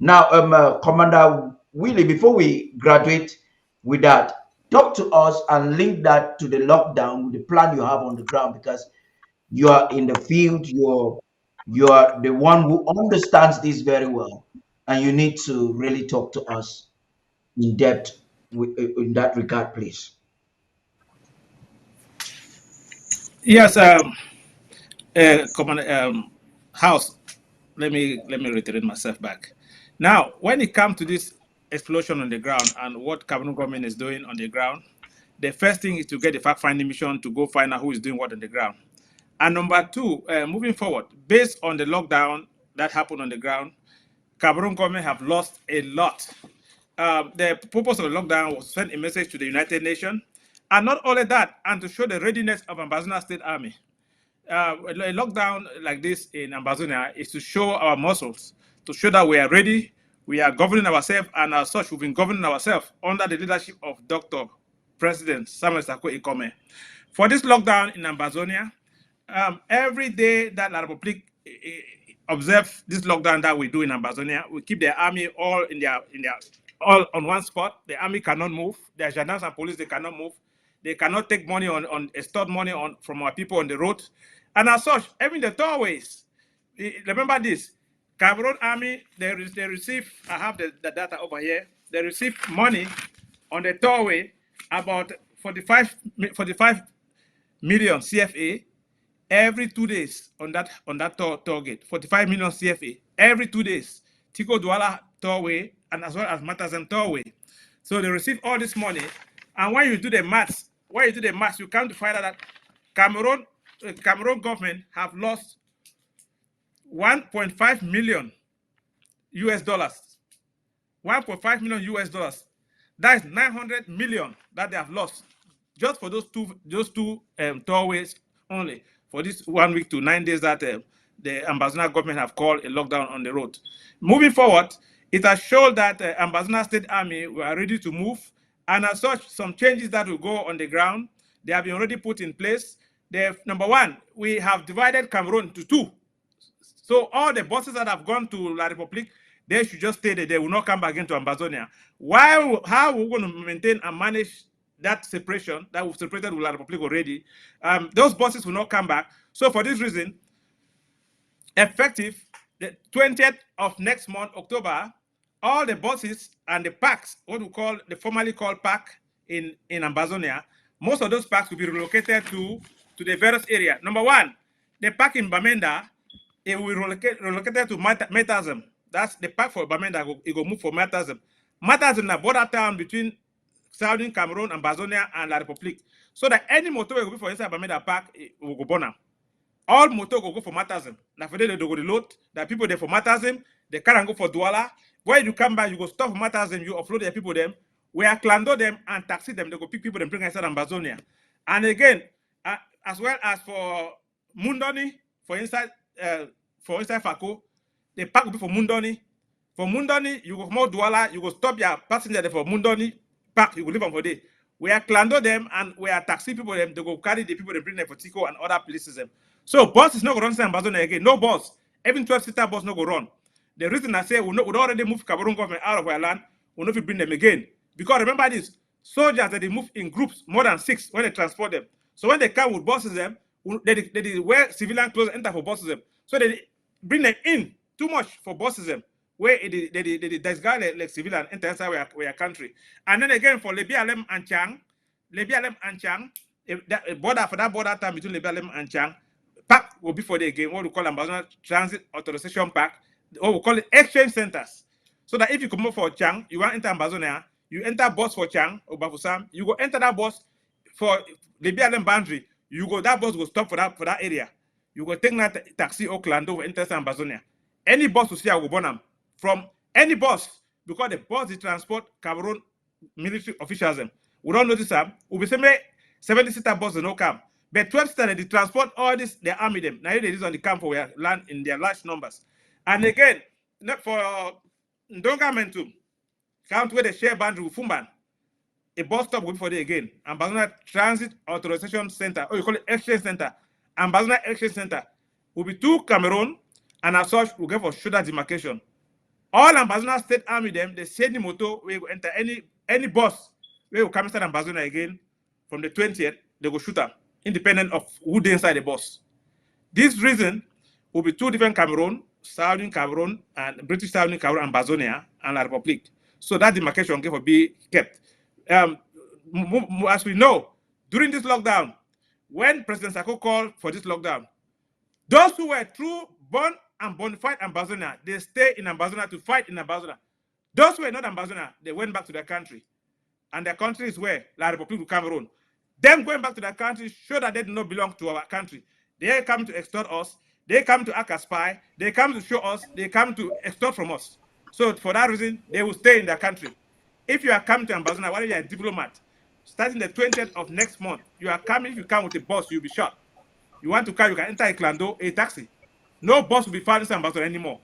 Now, Commander Willie, before we graduate with that, talk to us and link that to the lockdown with the plan you have on the ground, because you are in the field, you're the one who understands this very well, and you need to really talk to us in depth in that regard, please. Yes, common house. Let me reiterate myself back. Now, when it comes to this explosion on the ground and what Cameroon government is doing on the ground, the first thing is to get the fact-finding mission to go find out who is doing what on the ground. And number two, moving forward, based on the lockdown that happened on the ground, Cameroon government have lost a lot. The purpose of the lockdown was to send a message to the United Nations, and not only that, and to show the readiness of Ambazonia State Army. A lockdown like this in Ambazonia is to show our muscles, to show that we are ready, we are governing ourselves, and as such, we've been governing ourselves under the leadership of Dr. President Samuel Sako Ikome. For this lockdown in Ambazonia, every day that La Republique observe this lockdown that we do in Ambazonia, we keep the army all in their all on one spot. The army cannot move. The gendarmes and police they cannot move. They cannot take money on stored money on from our people on the road. And as such, even the doorways. Remember this: Cameroon army they receive. I have the data over here. They receive money on the doorway about 45 million CFA every 2 days on that toll gate. 45 million CFA every 2 days. Tico Douala tollway and as well as Matazem tollway. So they receive all this money, and when you come to find out that Cameroon government have lost 1.5 million US dollars. 1.5 million US dollars. That is 900 million that they have lost just for those two tollways only for this 1 week to 9 days that the Ambazonia government have called a lockdown on the road. Moving forward, it has shown that Ambazonia State Army were ready to move, and as such, some changes that will go on the ground, they have been already put in place. Number one, we have divided Cameroon into two. So all the buses that have gone to La Republique, they should just stay there. They will not come back into Ambazonia. How are we going to maintain and manage that separation that we've separated with La Republique already? Those buses will not come back. So for this reason, effective the 20th of next month, October, all the buses and the parks, what we call the formerly called park in Ambazonia, most of those parks will be relocated to the various area. Number one, the park in Bamenda, it will be relocated to Metasm. That's the park for Bamenda. It will move for Metasm. Metasm is a border town between Southern Cameroon, Ambazonia, and La Republique. So that any motor will be for inside Bamenda Park, it will go born. All motor go for Matasm. Now for them, they go the load. That people there for Matasm, they can't go for Douala. When you come back, you go stop for Matasm, you offload the people them. We are clando them and taxi them. They go pick people and bring inside Ambazonia. And again, as well as for Mundoni, for inside Fako, the park will be for Mundoni. For Mundoni, you go more Douala, you go stop your passenger there for Mundoni park, you go leave them for day. We are clando them and we are taxi people them. They go carry the people they bring them for Tico and other places them. So bus is not going to run Ambazonia again. No bus. Even 12-seater bus not going to run. The reason I say we already move Cameroon government out of our land, we not bring them again. Because remember this, soldiers that they move in groups more than 6 when they transport them. So when they come with buses them, they wear civilian clothes enter for buses them. So they bring them in too much for buses them. Where they disguise like civilian enter inside our country. And then again for Lebialem and Chang, border for that border time between Lebialem and Chang, park will be for the again, what we call Ambazonia Transit Authorization Park, or we call it exchange centers. So that if you come up for Chang, you want to enter Ambazonia, you enter bus for Chang or Bafusam, you go enter that bus for the BLM boundary, that bus will stop for that area. You go take that taxi or Clando or enter Ambazonia. Any bus will see I go Bonham from any bus, because the bus they transport Cameroon military officials them. We don't notice them. We be saying 70-seater bus will not come. But 12-seater, they transport all this, they army them. Now they use on the camp for where land in their large numbers. And again, for Ndonga count where they share boundary with Fumban, a bus stop will be for them again. Ambazonia Transit Authorization Center, or you call it Exchange Center. Ambazonia Exchange Center will be to Cameroon, and as such, we'll go for shoulder demarcation. All Ambazonia State Army them, they send the motor, we go enter any bus, we will come inside Ambazonia again from the 20th, they go shoot them, independent of who they inside the bus. This reason will be two different Cameroon, Southern Cameroon and British Southern Cameroon, Ambazonia and La Republic. So that demarcation will be kept. As we know, during this lockdown, when President Sako called for this lockdown, those who were true born and bona fide Ambazonia, they stay in Ambazonia to fight in Ambazonia. Those who were not Ambazonia, they went back to their country. And their country is where? La Republic of Cameroon. Them going back to their country show that they do not belong to our country. They come to extort us. They come to act as spy. They come to show us. They come to extort from us. So for that reason, they will stay in their country. If you are coming to Ambazonia, whether you are a diplomat, starting the 20th of next month, you are coming. If you come with a bus, you'll be shot. You want to come, you can enter a clando, a taxi. No bus will be found in Ambazonia anymore.